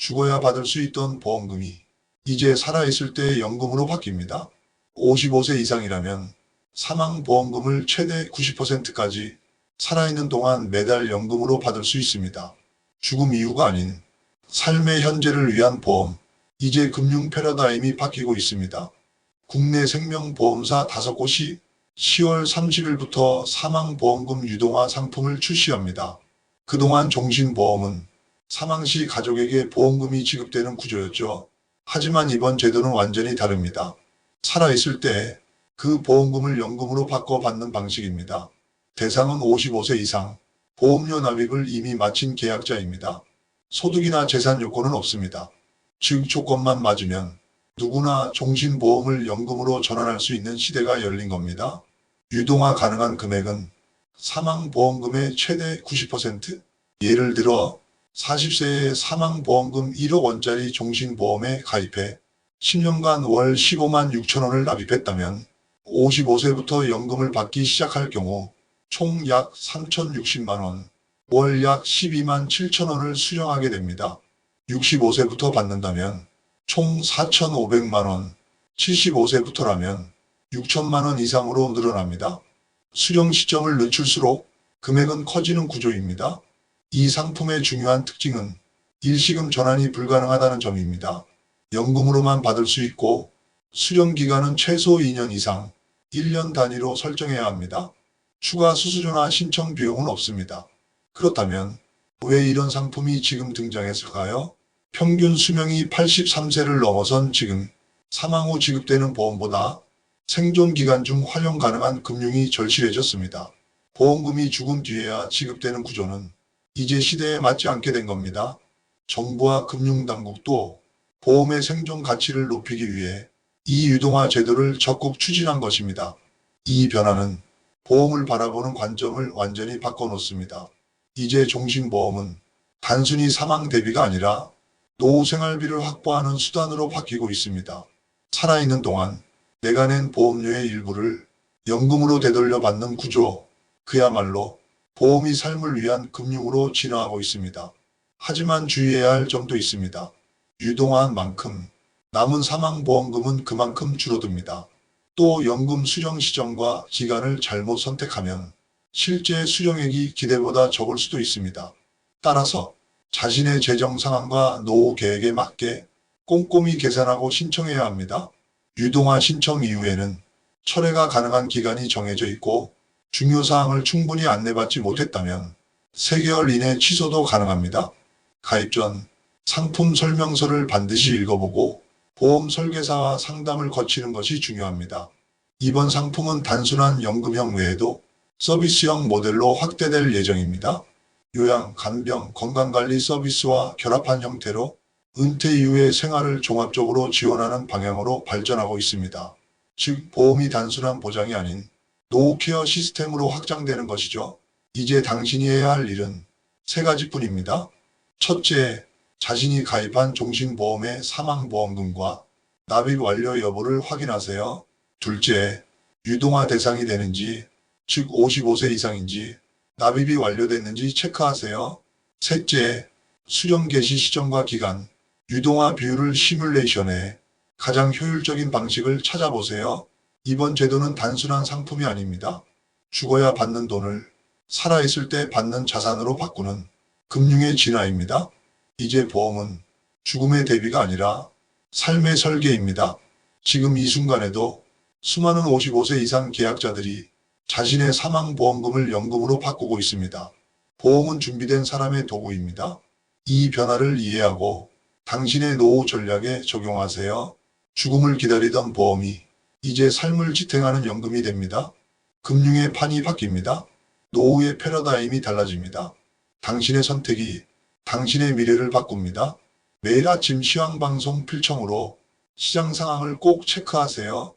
죽어야 받을 수 있던 보험금이 이제 살아있을 때 연금으로 바뀝니다. 55세 이상이라면 사망보험금을 최대 90%까지 살아있는 동안 매달 연금으로 받을 수 있습니다. 죽음 이후가 아닌 삶의 현재를 위한 보험. 이제 금융 패러다임이 바뀌고 있습니다. 국내 생명보험사 5곳이 10월 30일부터 사망보험금 유동화 상품을 출시합니다. 그동안 종신보험은 사망 시 가족에게 보험금이 지급되는 구조였죠. 하지만 이번 제도는 완전히 다릅니다. 살아있을 때 그 보험금을 연금으로 바꿔 받는 방식입니다. 대상은 55세 이상, 보험료 납입을 이미 마친 계약자입니다. 소득이나 재산 요건은 없습니다. 즉 조건만 맞으면 누구나 종신보험을 연금으로 전환할 수 있는 시대가 열린 겁니다. 유동화 가능한 금액은 사망보험금의 최대 90%? 예를 들어 40세에 사망보험금 1억 원짜리 종신보험에 가입해 10년간 월 15만 6천 원을 납입했다면 55세부터 연금을 받기 시작할 경우 총 약 3,060만 원, 월 약 12만 7천 원을 수령하게 됩니다. 65세부터 받는다면 총 4,500만 원, 75세부터라면 6천만 원 이상으로 늘어납니다. 수령 시점을 늦출수록 금액은 커지는 구조입니다. 이 상품의 중요한 특징은 일시금 전환이 불가능하다는 점입니다. 연금으로만 받을 수 있고 수령 기간은 최소 2년 이상, 1년 단위로 설정해야 합니다. 추가 수수료나 신청 비용은 없습니다. 그렇다면 왜 이런 상품이 지금 등장했을까요? 평균 수명이 83세를 넘어선 지금 사망 후 지급되는 보험보다 생존 기간 중 활용 가능한 금융이 절실해졌습니다. 보험금이 죽음 뒤에야 지급되는 구조는 이제 시대에 맞지 않게 된 겁니다. 정부와 금융당국도 보험의 생존 가치를 높이기 위해 이 유동화 제도를 적극 추진한 것입니다. 이 변화는 보험을 바라보는 관점을 완전히 바꿔놓습니다. 이제 종신보험은 단순히 사망 대비가 아니라 노후 생활비를 확보하는 수단으로 바뀌고 있습니다. 살아있는 동안 내가 낸 보험료의 일부를 연금으로 되돌려 받는 구조, 그야말로 보험이 삶을 위한 금융으로 진화하고 있습니다. 하지만 주의해야 할 점도 있습니다. 유동화한 만큼 남은 사망보험금은 그만큼 줄어듭니다. 또 연금 수령 시점과 기간을 잘못 선택하면 실제 수령액이 기대보다 적을 수도 있습니다. 따라서 자신의 재정 상황과 노후 계획에 맞게 꼼꼼히 계산하고 신청해야 합니다. 유동화 신청 이후에는 철회가 가능한 기간이 정해져 있고 중요 사항을 충분히 안내받지 못했다면 3개월 이내 취소도 가능합니다. 가입 전 상품 설명서를 반드시 읽어보고 보험 설계사와 상담을 거치는 것이 중요합니다. 이번 상품은 단순한 연금형 외에도 서비스형 모델로 확대될 예정입니다. 요양, 간병, 건강관리 서비스와 결합한 형태로 은퇴 이후의 생활을 종합적으로 지원하는 방향으로 발전하고 있습니다. 즉, 보험이 단순한 보장이 아닌 노후 케어 시스템으로 확장되는 것이죠. 이제 당신이 해야 할 일은 3가지뿐입니다. 첫째, 자신이 가입한 종신보험의 사망보험금과 납입 완료 여부를 확인하세요. 둘째, 유동화 대상이 되는지, 즉 55세 이상인지, 납입이 완료됐는지 체크하세요. 셋째, 수령 개시 시점과 기간, 유동화 비율을 시뮬레이션해 가장 효율적인 방식을 찾아보세요. 이번 제도는 단순한 상품이 아닙니다. 죽어야 받는 돈을 살아있을 때 받는 자산으로 바꾸는 금융의 진화입니다. 이제 보험은 죽음의 대비가 아니라 삶의 설계입니다. 지금 이 순간에도 수많은 55세 이상 계약자들이 자신의 사망보험금을 연금으로 바꾸고 있습니다. 보험은 준비된 사람의 도구입니다. 이 변화를 이해하고 당신의 노후 전략에 적용하세요. 죽음을 기다리던 보험이 이제 삶을 지탱하는 연금이 됩니다. 금융의 판이 바뀝니다. 노후의 패러다임이 달라집니다. 당신의 선택이 당신의 미래를 바꿉니다. 매일 아침 시황방송 필청으로 시장 상황을 꼭 체크하세요.